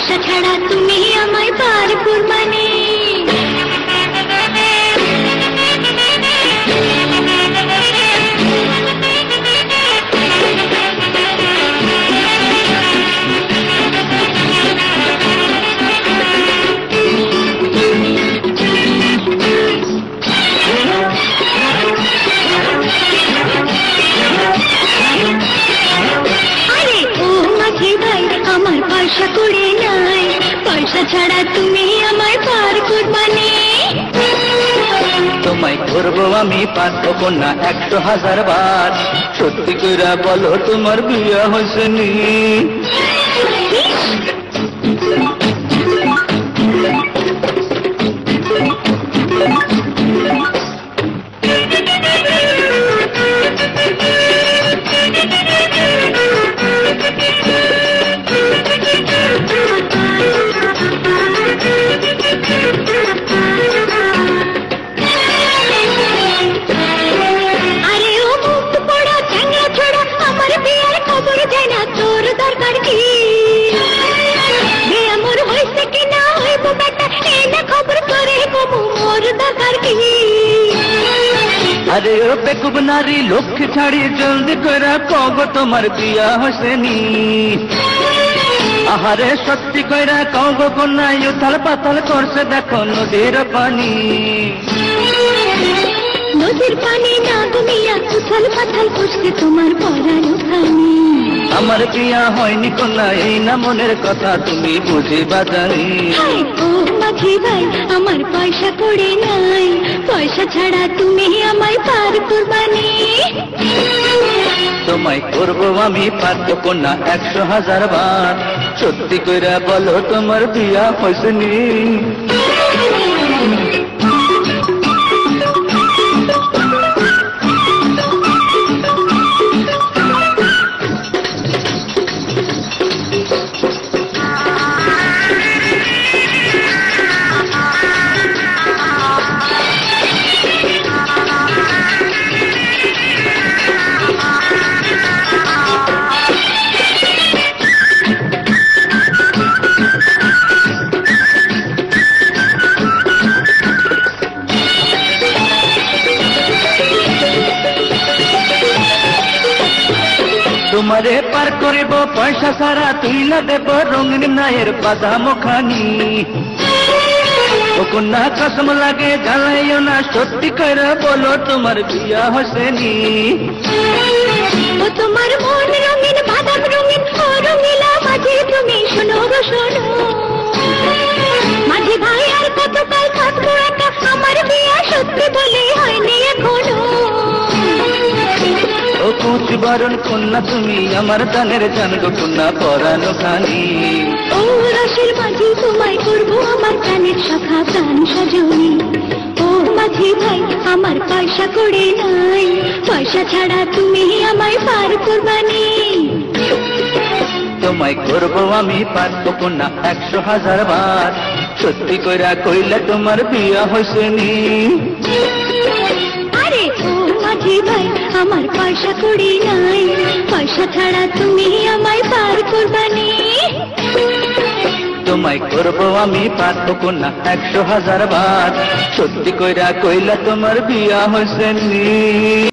পয়সা ছাড়া তুমি আমায় পার কুরবানি। আমার পয়সা করে নাই, পয়সা ছাড়া তুমি আমায় পার কুরবানি। তোমায় করবো আমি পারবো কন্যা 100,000 বার, সত্যি করে বলো তোমার বিয়ে হয়েছে নি? আরে ও বেকুব নারী লক্ষ্মী ছাড়ি জলদি করে কব তোমার বিয়া হসেনি? আহারে সত্যি কইরা কব কন্যা উথাল পাতাল করছে দেখো নদীর পানি। নদীর পানি না তুমিয়া উথাল পাতাল করছে তোমার পরানো খানি। আমার বিয়া হয়নি কন্যা এই না মনের কথা তুমি বুঝিবা জানি। ও মাঝি ভাই আমার পয়সা করে নাই, পয়সা ছাড়া তুমি আমায় পার কুরবানি। তোমায় করবো আমি পারবো কন্যা 100,000 বার, সত্যি কইরা বলো তোমার বিয়া হয়েছে নি? তোমারে পার করিব পয়সা ছাড়া তুইলা দেব রঙিন নায়ের বাদাম খানি। ও কন্যা কসম লাগে জ্বালাইও না, সত্যি করে বলো তোমার বিয়া হসেনি? ও তোমার মন রঙিন বাদাম রঙিন ও রঙিলা মাঝি তুমি শোনো গো শোনো। মাঝি ভাই আর কতকাল থাকবো একা, আমার বিয়া সত্যি বলে হয়নি এখনো। ও কুচ বরণ কন্যা তুমি আমার দানের জান গো কন্যা পরানো খানি। ও রসের মাঝি তোমায় করবো আমার প্রাণের সখা প্রাণ সজনী। ও মাঝি ভাই আমার পয়সা করে নাই, পয়সা ছাড়া তুমি আমায় পার কুরবানি। তোমায় করবো আমি পারবো কন্যা 100,000 বার, সত্যি কইরা কইলে তোমার বিয়া হয়েছে নি? আরে ও মাঝি ভাই আমার পয়সা করে নাই, পয়সা ছাড়া তুমি আমায় পার কুরবানি। তোমায় করবো আমি পারবো কন্যা 100,000 বার, সত্যি কইরা কইলা তোমার বিয়া হয়েছে নি?